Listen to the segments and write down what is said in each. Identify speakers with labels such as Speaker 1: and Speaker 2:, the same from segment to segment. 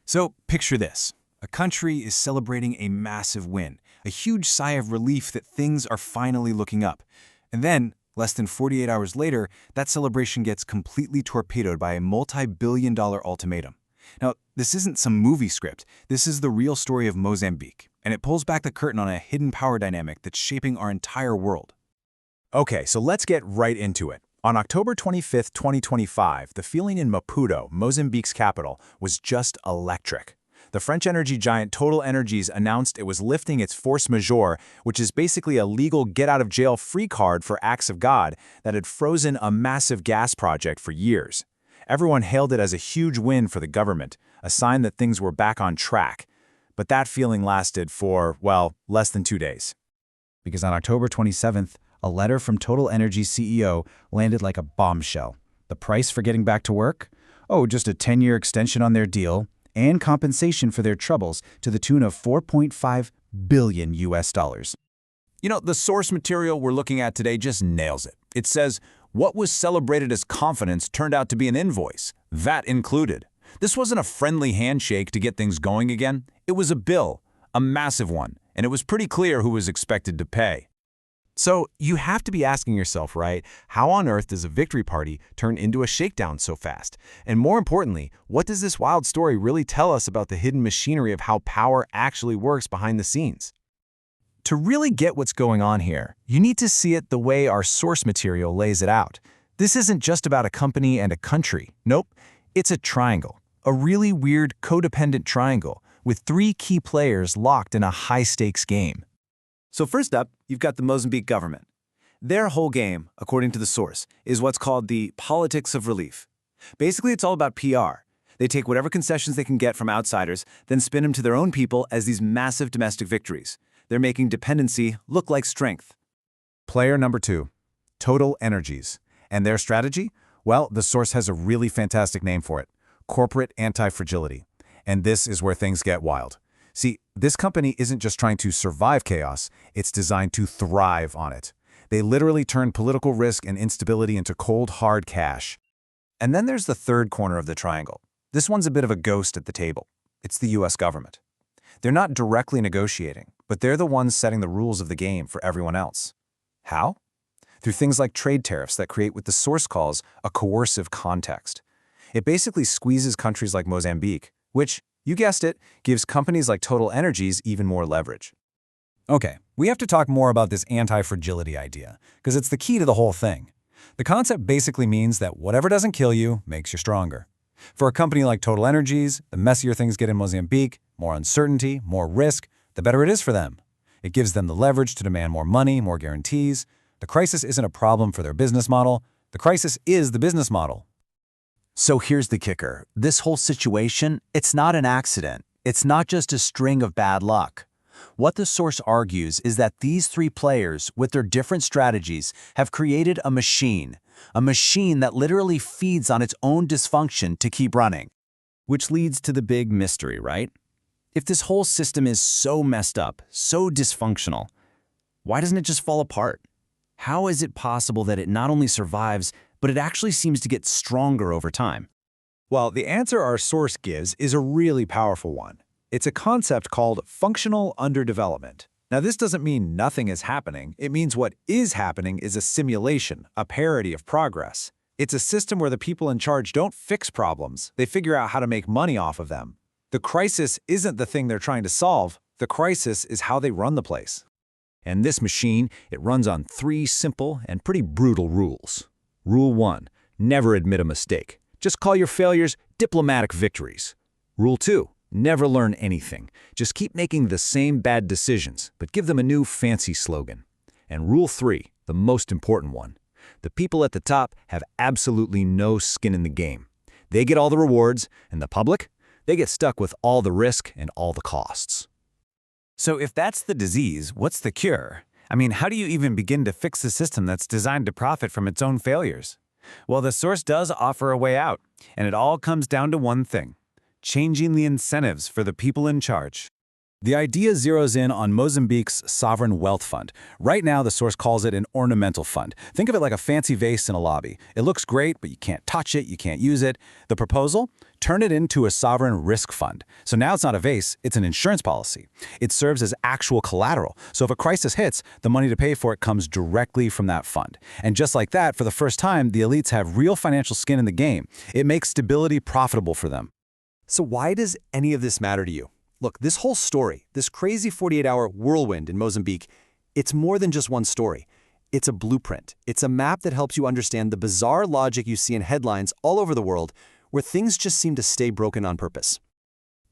Speaker 1: So picture this. A country is celebrating a massive win, a huge sigh of relief that things are finally looking up. And then, less than 48 hours later, that celebration gets completely torpedoed by a multi-billion-dollar ultimatum. Now, this isn't some movie script. This is the real story of Mozambique, and it pulls back the curtain on a hidden power dynamic that's shaping our entire world.
Speaker 2: Okay, so let's get right into it. On October 25, 2025, the feeling in Maputo, Mozambique's capital, was just electric. The French energy giant TotalEnergies announced it was lifting its force majeure, which is basically a legal get-out-of-jail-free card for acts of God that had frozen a massive gas project for years. Everyone hailed it as a huge win for the government, a sign that things were back on track. But that feeling lasted for, well, less than 2 days.
Speaker 3: Because on October 27th, a letter from TotalEnergies CEO landed like a bombshell. The price for getting back to work? Oh, just a 10-year extension on their deal and compensation for their troubles to the tune of $4.5 billion.
Speaker 2: You know, the source material we're looking at today just nails it. It says, what was celebrated as confidence turned out to be an invoice, VAT included. This wasn't a friendly handshake to get things going again. It was a bill, a massive one, and it was pretty clear who was expected to pay.
Speaker 4: So you have to be asking yourself, right, how on earth does a victory party turn into a shakedown so fast? And more importantly, what does this wild story really tell us about the hidden machinery of how power actually works behind the scenes?
Speaker 3: To really get what's going on here, you need to see it the way our source material lays it out. This isn't just about a company and a country. Nope, it's a triangle. A really weird codependent triangle with 3 key players locked in a high-stakes game.
Speaker 5: So first up, you've got the Mozambique government. Their whole game, according to the source, is what's called the politics of relief. Basically, it's all about PR. They take whatever concessions they can get from outsiders, then spin them to their own people as these massive domestic victories. They're making dependency look like strength.
Speaker 2: Player number 2, TotalEnergies. And their strategy? Well, the source has a really fantastic name for it, corporate anti-fragility. And this is where things get wild. See, this company isn't just trying to survive chaos, it's designed to thrive on it. They literally turn political risk and instability into cold, hard cash. And then there's the third corner of the triangle. This one's a bit of a ghost at the table. It's the US government. They're not directly negotiating, but they're the ones setting the rules of the game for everyone else. How? Through things like trade tariffs that create what the source calls a coercive context. It basically squeezes countries like Mozambique, which, you guessed it, gives companies like TotalEnergies even more leverage.
Speaker 3: Okay, we have to talk more about this anti-fragility idea, because it's the key to the whole thing. The concept basically means that whatever doesn't kill you makes you stronger. For a company like TotalEnergies, the messier things get in Mozambique, more uncertainty, more risk, the better it is for them. It gives them the leverage to demand more money, more guarantees. The crisis isn't a problem for their business model. The crisis is the business model.
Speaker 5: So here's the kicker. This whole situation, it's not an accident. It's not just a string of bad luck. What the source argues is that these 3 players, with their different strategies, have created a machine that literally feeds on its own dysfunction to keep running.
Speaker 3: Which leads to the big mystery, right? If this whole system is so messed up, so dysfunctional, why doesn't it just fall apart? How is it possible that it not only survives, but it actually seems to get stronger over time?
Speaker 2: Well, the answer our source gives is a really powerful one. It's a concept called functional underdevelopment. Now, this doesn't mean nothing is happening. It means what is happening is a simulation, a parody of progress. It's a system where the people in charge don't fix problems. They figure out how to make money off of them. The crisis isn't the thing they're trying to solve. The crisis is how they run the place. And this machine, it runs on 3 simple and pretty brutal rules. Rule 1, never admit a mistake. Just call your failures diplomatic victories. Rule 2, never learn anything. Just keep making the same bad decisions, but give them a new fancy slogan. And Rule 3, the most important one, the people at the top have absolutely no skin in the game. They get all the rewards, and the public, they get stuck with all the risk and all the costs.
Speaker 5: So if that's the disease, what's the cure? I mean, how do you even begin to fix a system that's designed to profit from its own failures? Well, the source does offer a way out, and it all comes down to one thing: changing the incentives for the people in charge.
Speaker 3: The idea zeroes in on Mozambique's sovereign wealth fund. Right now, the source calls it an ornamental fund. Think of it like a fancy vase in a lobby. It looks great, but you can't touch it, you can't use it. The proposal? Turn it into a sovereign risk fund. So now it's not a vase, it's an insurance policy. It serves as actual collateral. So if a crisis hits, the money to pay for it comes directly from that fund. And just like that, for the first time, the elites have real financial skin in the game. It makes stability profitable for them.
Speaker 6: So why does any of this matter to you? Look, this whole story, this crazy 48-hour whirlwind in Mozambique, it's more than just one story. It's a blueprint. It's a map that helps you understand the bizarre logic you see in headlines all over the world where things just seem to stay broken on purpose.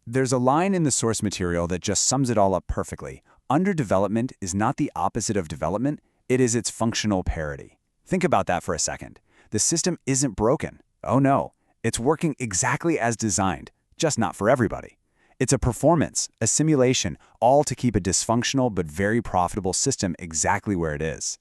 Speaker 2: There's a line in the source material that just sums it all up perfectly. Underdevelopment is not the opposite of development, it is its functional parity. Think about that for a second. The system isn't broken. Oh no, it's working exactly as designed, just not for everybody. It's a performance, a simulation, all to keep a dysfunctional but very profitable system exactly where it is.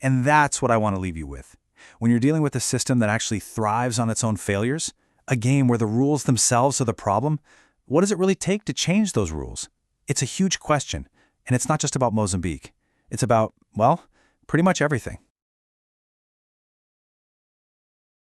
Speaker 3: And that's what I want to leave you with. When you're dealing with a system that actually thrives on its own failures, a game where the rules themselves are the problem, what does it really take to change those rules? It's a huge question, and it's not just about Mozambique. It's about, well, pretty much everything.